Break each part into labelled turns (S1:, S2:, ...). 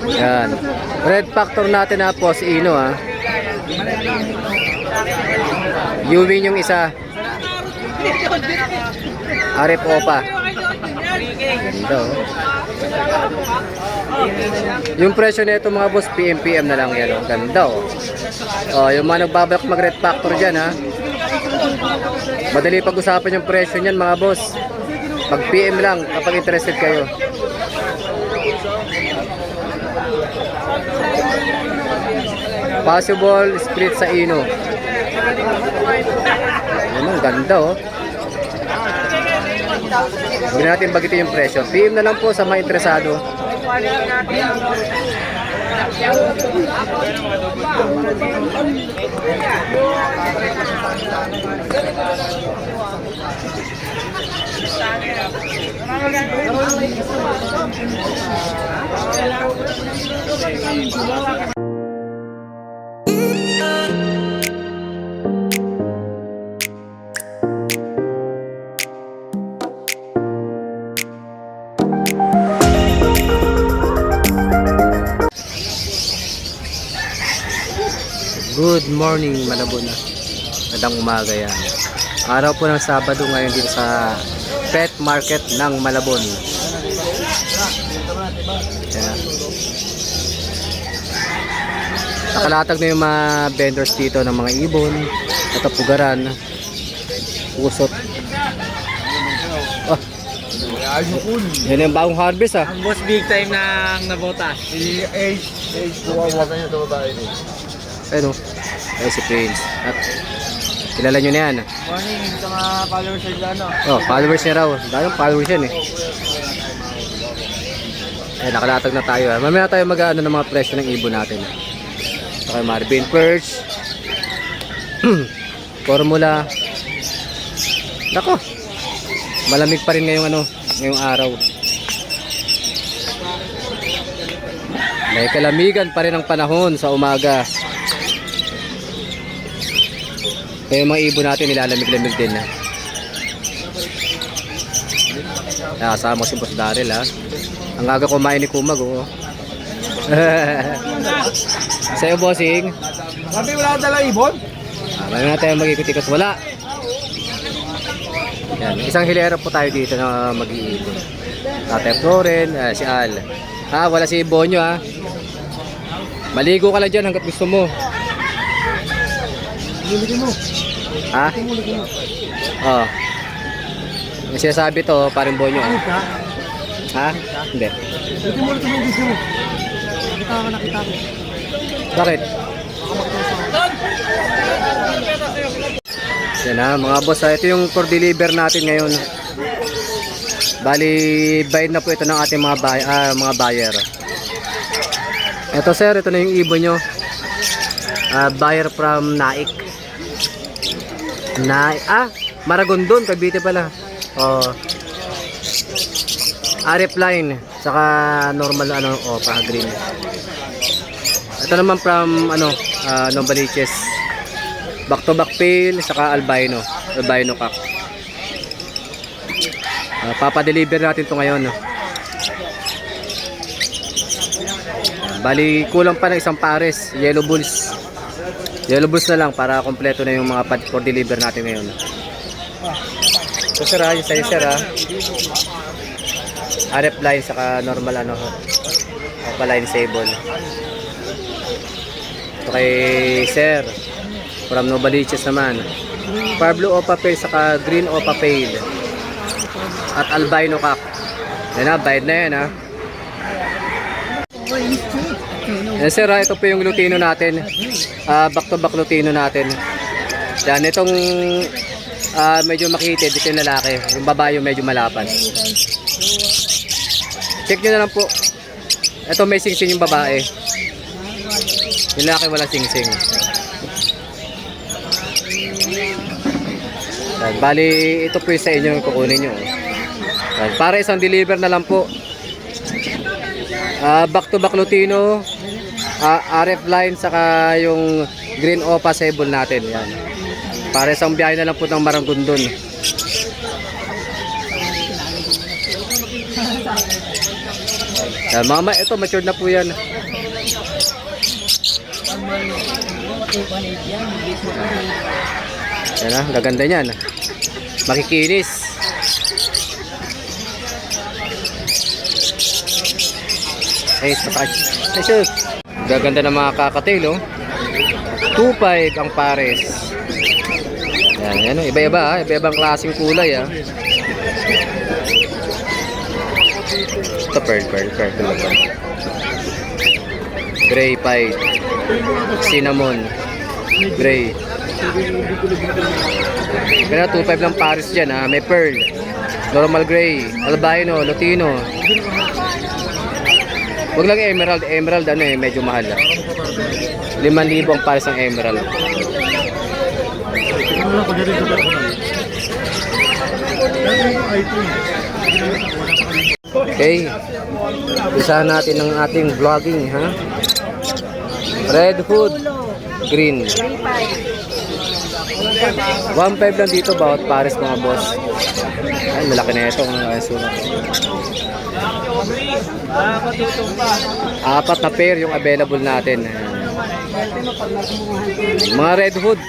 S1: Yan. Red Factor natin na po si Ino ha. Yuwin yung isa. Arep Opa. Ganda oh. Yung presyo nito mga boss, PM na lang yan oh. Ganda oh. Oh, yung mga nagbabalak mag Red Factor dyan ha. Madali pag-usapan yung presyo niyan mga boss. Mag PM lang kapag interested kayo. Possible split sa Ino. Ano, ganda oh. Huwag natin bagitin yung presyo. PM na lang po sa mga interesado. Good morning Malabon. Magandang umaga yan. Araw po ng Sabado ngayon dito sa pet market ng Malabon. Yan. Nakalatag na yung mga vendors dito ng mga ibon, katapugaran, pusot. Oh. Yan yung bagong harvest ah.
S2: Ang boss big time ng nabotas.
S3: Si Age buwawa kayo sa babae ni.
S1: Ayun o. Ayun si Prince. At kilala nyo na yan.
S2: Morning sa mga followers sa ano.
S1: Oh, followers niya raw. Dahil followers yan eh. Eh, nakalatag na tayo. Mamaya tayo mag-ano ng mga presyo ng ibon natin. Okay, Marvin Perch. Formula. Nako. Malamig pa rin ngayong ano, ngayong araw. May kalamigan pa rin ang panahon sa umaga. Kaya yung mga ibon natin nilalamig-lamig din na. Kasama si Boss Daryl ha. Ang aga kumain ni Kumag oh. Sa'yo bossing.
S3: Sabi wala dala ibon?
S1: Marami na tayo mag-ikot-ikot. Wala. Yan. Isang hilera po tayo dito na mag-iibon. Tatay Floren, si Al. Wala si Bonyo ha. Maligo ka lang dyan hanggat gusto mo.
S3: Liligin mo.
S1: Ha? Oh. Yung sinasabi to, parang Bonyo. Ha? Hindi.
S3: Liligin mo ulit yung gusto mo. Nakita ko.
S1: Bakit? Yan ha, mga boss. Ito yung for deliver natin ngayon. Bali, bayad na po ito ng ating mga buyer. Ito sir, ito na yung ibon nyo. Buyer from Naik. Maragondon, Cavite pala. Oh. Arep line, saka normal Opa green. Ito naman from Novaliches. Back to back pale, saka albino cock. Papa-deliver natin to ngayon. Bali, kulang pa ng isang pares, yellow bulls. Yellow bulls na lang para kompleto na yung mga pad for deliver natin ngayon. So sir yung size sir RF line saka normal Opa line sable. Ito kay sir from Novaliches naman. Parblu Opa pale saka green Opa pale. At albino cock. Yan na, bayad na yan ha. Yan sir ito po yung lutino natin. Back to back lutino natin. Yan, itong medyo makitid, ito yung lalaki. Yung babae yung medyo malapad. Check nyo na lang po. Ito may sing-sing yung babae. Yung lalaki wala sing-sing. Yan, bali ito po yung sa inyo yung kukunin nyo. Yan, para isang deliver na lang po. Back to back lutino, RF line saka yung green Opa sable natin. Yan. Para isang biyahe na lang po ng Maragondon. Yan, ito matured na po yan. Yan ah, gaganda niyan. Makikinis. Ay, pataas. Ay, sir. Gaganda ng mga kakatail, oh. 2.5 ang pares. Yan, yan, oh. Iba-iba, ah. Iba-ibang klaseng kulay, ah. Ito, pearl. Gray pied. Cinnamon. Gray. Kaya 2.5 lang pares dyan, ah. May pearl. Normal gray. Albino. Lutino. Huwag lang emerald. Emerald, ano eh, medyo mahal. 5,000 ang pares ng emerald. Okay. Isahan natin ang ating vlogging, ha? Red hood. Green. 1.5 lang dito bawat pares, mga boss. Ay, malaki na ito ang sulat. 4 na pair yung available natin. Mga red hood.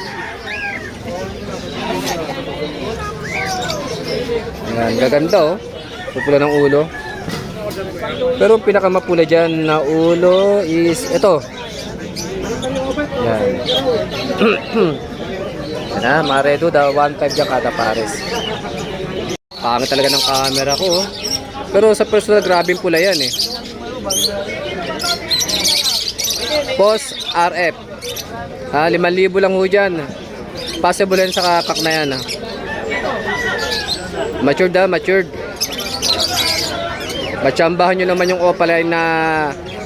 S1: Ayan, gaganda, oh. Pupula ng ulo. Pero ang pinakamapula dyan na ulo is ito. Yan. Yan, mga red hood, 1.5 dyan kada pares. Pangit talaga ng camera ko, oh. Pero sa personal, grabing pula yan, eh. Post RF. 5,000 lang ho dyan. Possible yan sa kapak na yan, ha. Matured, ha, matured. Matsambahan nyo naman yung opaline na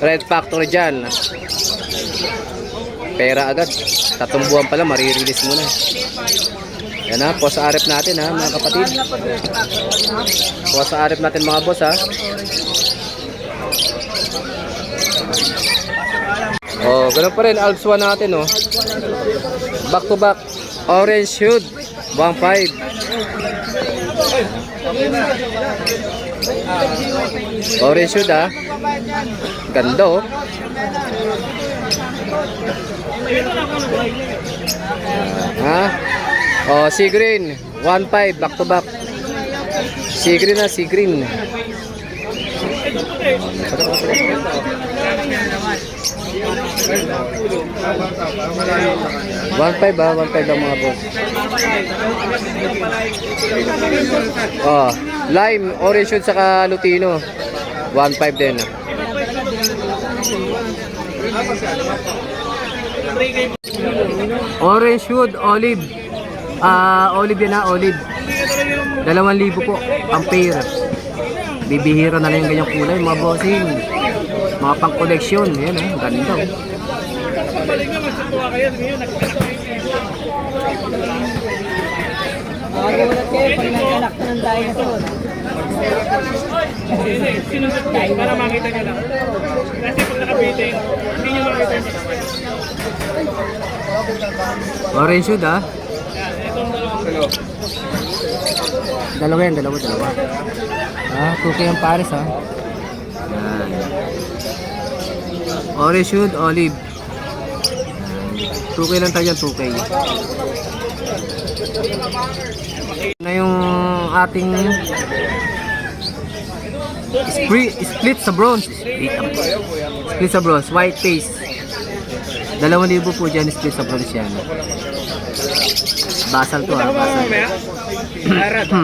S1: Red Factory dyan. Pera agad. 3 buwan pala, marirelease mo na. Yan, ha, post RF natin, ha, mga kapatid. Post RF natin, mga boss, ha. Oh, ganun pa rin, Alps 1 natin, oh. Back to back. Orange hood, 1.5. Orange hood, ha. Ganda, oh. Ha? Oh, sea green, 1.5, back to back. Sea green na, sea green. 1.5 ba? 1.5 lang, mga boss. Oh, lime, orange hood saka lutino. 1.5 din. Orange hood, olive. Olive yan, olive. 2,000 po ang pair. Bibihira na lang yung ganyang kulay, mga bossing. Mga pang koleksyon. Yan, ganda, oh.
S3: Magulat kayo pag nagkanak ka ng dinosaur.
S2: Para makita nyo lang. Kasi pag nakabitin, hindi nyo makita nyo.
S1: Orange hood, ha? Dalawa yan, dalawa. 2K ang pares, ha? Yan. Orange hood, olive. 2K lang tayo yan, 2K. Na yung ating split sa bronze. Split sa bronze, white face. 2,000 po dyan, split sa bronze yan. Basal to, ha? Basal. Yan, ha?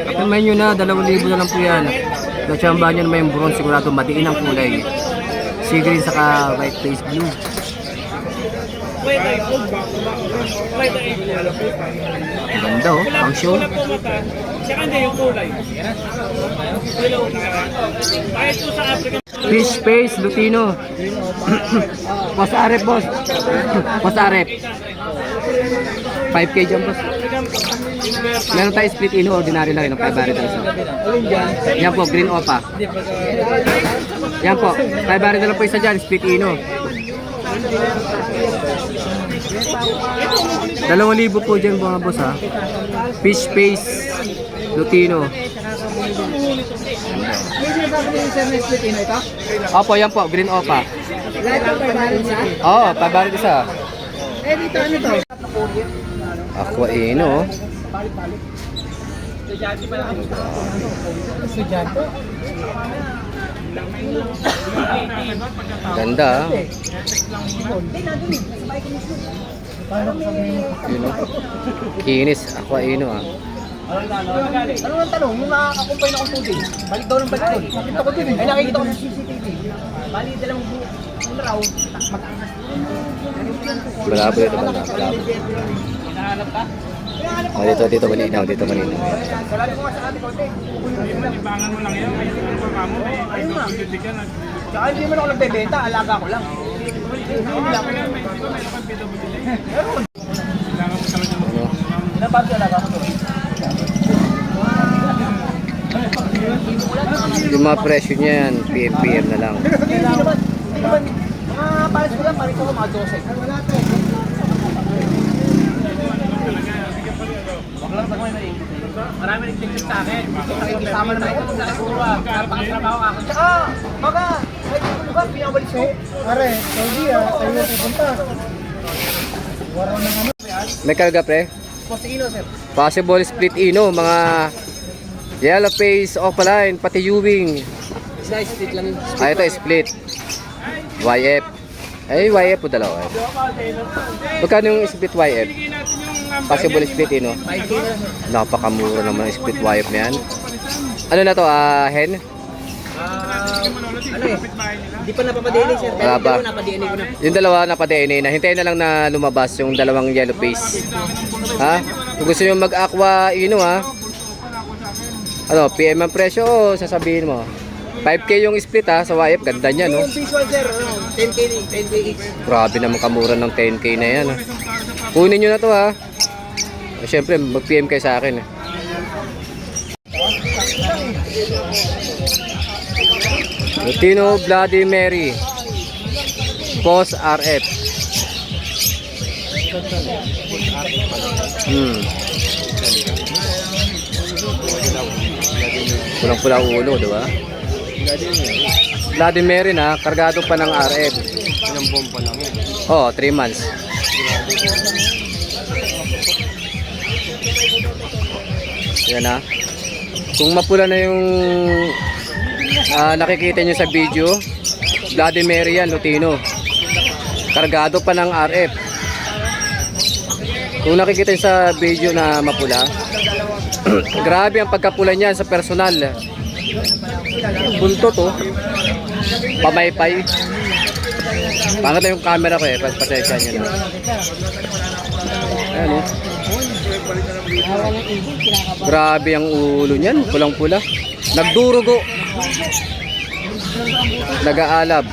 S1: Pagkamay nyo na, 2,000 na lang po yan. Natsambahan nyo naman yung bronze, sigurado madiin ang kulay. Sea green saka white face blue. Ganda, oh, ang show.
S2: Saka hindi yung kulay.
S1: Fish face, lutino. Post RF, boss. Post RF. 5K dyan, boss. Meron tayo split ino, ordinary lang yun, 500 isa. Yan po, green opa. Yan po, 500 na lang po isa dyan, split ino. 2,000 po dyan, mga boss, ha. Fish face, lutino.
S3: sabi niyo sir na split ino ito?
S1: Opo, yan po, green opa.
S3: Lahat po may balance siya?
S1: Oo, pabarit isa.
S3: Eh dito ano to?
S1: Aqua Ino.
S3: Estudyante.
S1: Ganda. Ah. Yun, oh. Kinis, Aqua Ino ah.
S3: Ano ang tanong? Yung nakakakumpay na akong tubig. Balik daw ng balik doon. Nakita ko dun eh. Ay nakikita ko sa CCTV. Bali dalawang raw. Mag-angas.
S1: Malabo ito, malabo.
S3: Hinahanap ka?
S1: Oh, dito malinaw, dito malinaw.
S3: Sabi ko nga sa ate ko, te.
S2: Libangan mo lang yan. Ay, ano pa mo? Ay, magbibig ka na.
S3: Tsaka hindi man ako nagbebenta, alaga ko lang.
S1: Ano?
S3: Ilang bago alaga ko to?
S1: Yung mga presyo niyan, PM na lang.
S3: Hindi naman. Mga pares ko lang, pares ko mga 12. Marami nagtitik sa akin. Nakikisama naman ito sa Asura. Napakatrabaho ako. Tsaka, baga, may lugar, pinabalik ko. Pare, Saudi tayo pupunta.
S1: May karga pre?
S3: Posino, sir.
S1: Possible split Ino, mga yellow face, opaline, pati Ewing.
S3: Slice stick lang yun.
S1: Ah, ito split. YF. Ay, YF po dalawa. Magkano yung split YF? Possible split Ino.
S3: 5K na lang, sir.
S1: Napakamura naman yung split YF na yan. Ano na to, hen?
S3: Ano eh? Hindi pa napapa-DNA, sir. Pero
S1: Wala pa.
S3: dalawa napapa-DNA ko na.
S1: Yung dalawa na pa-DNA na. Hintayin na lang na lumabas yung dalawang yellow face. Ha? Kung gusto nyo mag-aqua Ino ha. Ano, PM ang presyo o sasabihin mo? 5K yung split ha, sa YF. Ganda niya no.
S3: Yung visual, sir, 10K each.
S1: Grabe naman kamura ng 10K na yan ha. Kunin nyo na to ha. Siyempre, mag-PM kayo sa akin. Lutino Bloody Mary. Boss RF. Pulang-pulang ulo, di ba? Bloody Mary na, kargado pa ng RF. Ilang bomba lang yan. Oo, 3 months. Yan na. Kung mapula na yung nakikita nyo sa video, Bloody Mary yan, Lutino. Kargado pa ng RF. Kung nakikita nyo sa video na mapula, grabe ang pagkapula niyan sa personal. Buntot oh. Pamaypay. Pangat na yung camera ko eh, pasensya nyo na. Ayan oh. Grabe ang ulo niyan, pulang-pula. Nagdurugo. Nag-aalab.